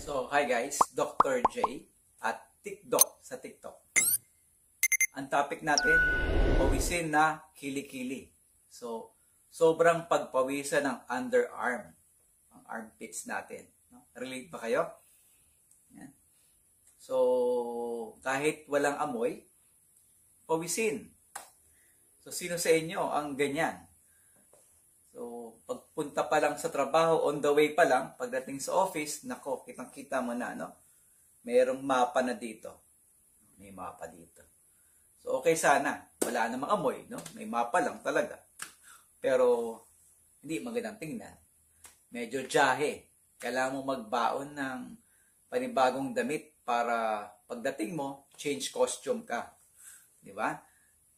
So, hi guys, Dr. J at TikTok sa TikTok. Ang topic natin, pawisin na kilikili. So, sobrang pagpawisan ng underarm, ang armpits natin. No? Relate ba kayo? Yan. So, kahit walang amoy, pawisin. So, sino sa inyo ang ganyan? So, pagpunta pa lang sa trabaho, on the way pa lang, pagdating sa office, nako, kitang-kita mo na, no? Mayroong mapa na dito. May mapa dito. So, okay sana. Wala namang amoy, no? May mapa lang talaga. Pero, hindi magandang tingnan. Medyo jahe. Kailangan mo magbaon ng panibagong damit para pagdating mo, change costume ka. Di ba?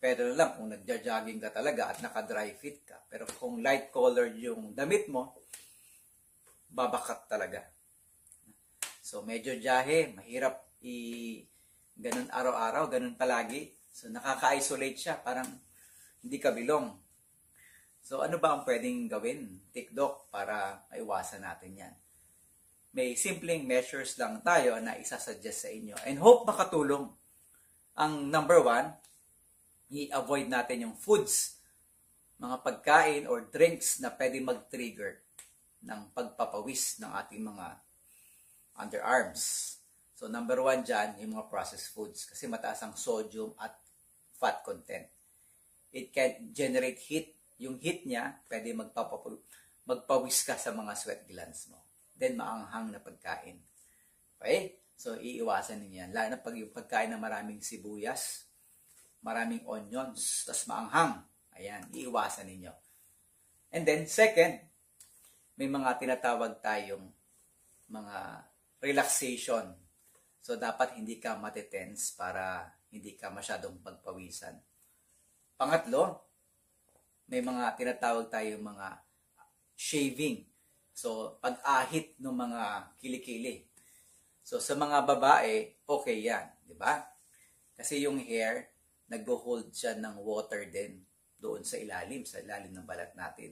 Pero lang kung nagja-jogging ka talaga at naka-dry fit ka. Pero kung light colored yung damit mo, babakat talaga. So medyo jahe, mahirap ganun araw-araw, ganun palagi. So nakaka-isolate siya, parang hindi ka bilong. So ano ba ang pwedeng gawin, TikTok, para maiwasan natin yan? May simpleng measures lang tayo na isasuggest sa inyo. And hope makatulong. Ang number 1, i-avoid natin yung foods, mga pagkain or drinks na pwede mag-trigger ng pagpapawis ng ating mga underarms. So number 1 dyan, yung mga processed foods kasi mataas ang sodium at fat content. It can generate heat. Yung heat niya, pwede magpawis ka sa mga sweat glands mo. Then maanghang na pagkain. Okay? So iiwasan ninyo yan. Lalo na pag yung pagkain na maraming sibuyas, maraming onions, tas maanghang. Ayan, iiwasan ninyo. And then, second, may mga tinatawag tayong mga relaxation. So, dapat hindi ka matitense para hindi ka masyadong pagpawisan. Pangatlo, may mga tinatawag tayong mga shaving. So, pag-ahit ng mga kilikili. So, sa mga babae, okay yan. Diba? Kasi yung hair, nag-hold siya ng water din doon sa ilalim ng balat natin.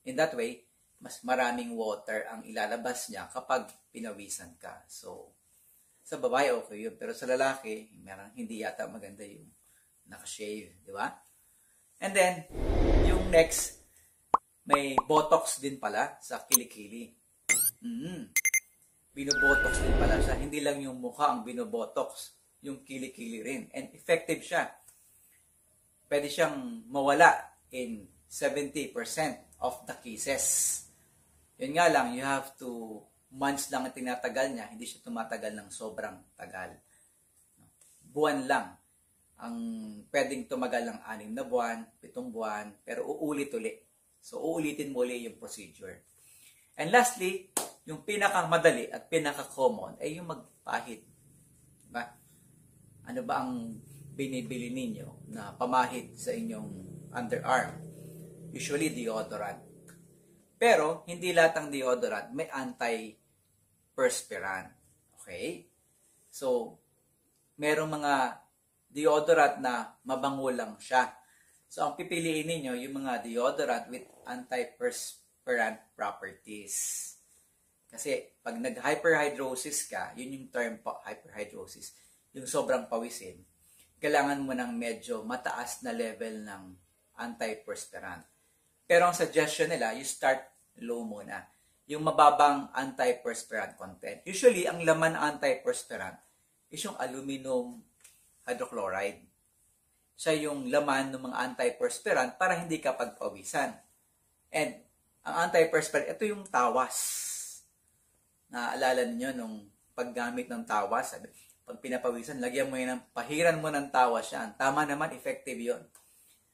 In that way, mas maraming water ang ilalabas niya kapag pinawisan ka. So, sa babae okay yun. Pero sa lalaki, hindi yata maganda yung nakashave. Di ba? And then, yung next, may botox din pala sa kilikili. Binobotox din pala siya. Hindi lang yung mukha ang binobotox, yung kilikili rin. And effective siya. Pwede siyang mawala in 70% of the cases. Yun nga lang, you have to, months lang ang tinatagal niya, hindi siya tumatagal ng sobrang tagal. Buwan lang ang pwedeng tumagal ng 6 na buwan, 7 buwan, pero uulit-uli. So, uulitin mo ulit yung procedure. And lastly, yung pinakamadali at pinaka-common ay yung magpahid. Diba? Ano ba ang binibili ninyo na pamahid sa inyong underarm? Usually, deodorant. Pero, hindi lahat ng deodorant may anti-perspirant. Okay? So, merong mga deodorant na mabango lang siya. So, ang pipiliin ninyo, yung mga deodorant with anti-perspirant properties. Kasi, pag nag-hyperhidrosis ka, yun yung term po, hyperhidrosis, yung sobrang pawisin, kailangan mo ng medyo mataas na level ng antiperspirant. Pero ang suggestion nila, you start low muna. Yung mababang antiperspirant content. Usually, ang laman ng antiperspirant is yung aluminum hydrochloride. Siya yung laman ng mga antiperspirant para hindi ka pagpawisan. And ang antiperspirant, ito yung tawas. Naaalala niyo nung paggamit ng tawas, pag pinapawisan, lagyan mo yan, pahiran mo ng tawas yan. Tama naman, effective yon.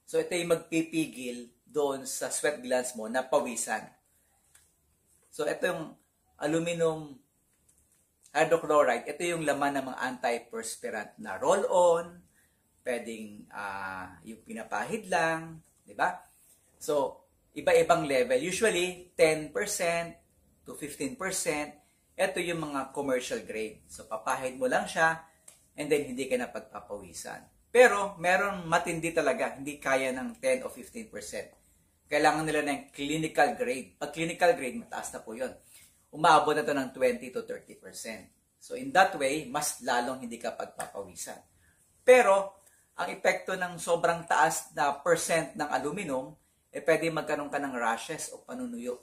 So, ito yung magpipigil doon sa sweat glands mo na pawisan. So, ito yung aluminum hydrochloride. Ito yung laman ng mga antiperspirant na roll-on, pwedeng yung pinapahid lang, di ba? So, iba-ibang level. Usually, 10% to 15%. Ito yung mga commercial grade. So, papahid mo lang siya and then hindi ka na pagpapawisan. Pero, meron matindi talaga. Hindi kaya ng 10 o 15%. Kailangan nila ng clinical grade. Pag clinical grade, mataas na po yun. umaabot na to ng 20 to 30%. So in that way, mas lalong hindi ka pagpapawisan. Pero, ang epekto ng sobrang taas na percent ng aluminum, pwede magkaroon ka ng rashes o panunuyo.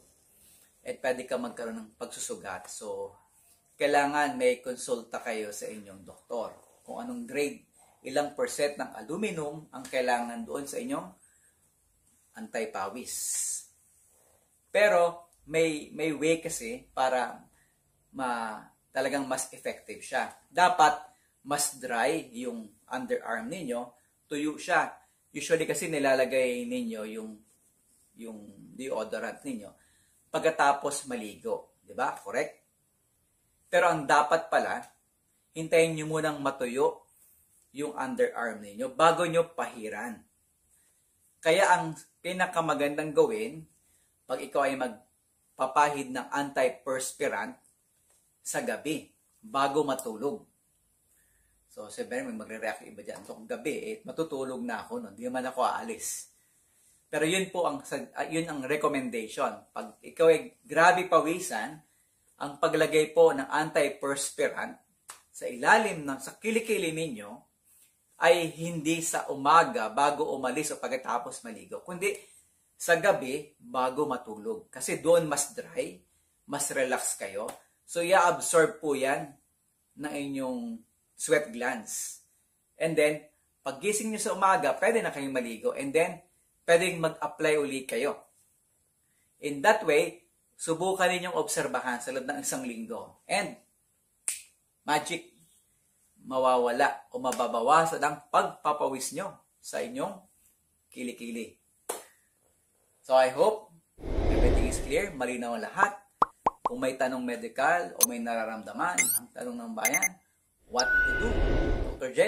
At pwede ka magkaroon ng pagsusugat. So, kailangan may konsulta kayo sa inyong doktor. Kung anong grade, ilang percent ng aluminum ang kailangan doon sa inyong antipawis. Pero, may way kasi para talagang mas effective siya. Dapat mas dry yung underarm ninyo, tuyo siya. Usually kasi nilalagay ninyo yung deodorant ninyo pagkatapos maligo, 'di ba? Correct? Pero ang dapat pala, hintayin niyo munang matuyo yung underarm ninyo bago niyo pahiran. Kaya ang pinakamagandang gawin pag ikaw ay magpapahid ng antiperspirant sa gabi, bago matulog. So, sabi may magre-react iba dyan. So, kung gabi, matutulog na ako, hindi naman ako aalis. Pero yun po yun ang recommendation. Pag ikaw ay grabe pawisan, ang paglagay po ng antiperspirant sa ilalim sa kilikili ninyo ay hindi sa umaga bago umalis o pagkatapos maligo, kundi sa gabi bago matulog. Kasi doon mas dry, mas relax kayo. So, i-absorb po yan ng inyong sweat glands. And then, paggising nyo sa umaga, pwede na kayong maligo. And then, pwedeng mag-apply uli kayo. In that way, subukan ninyong obserbahan sa loob ng isang linggo. And, magic, mawawala o mababawasan ang pagpapawis nyo sa inyong kilikili. So, I hope everything is clear, malinaw ang lahat. Kung may tanong medical o may nararamdaman, ang tanong ng bayan, what to do? Dr. J.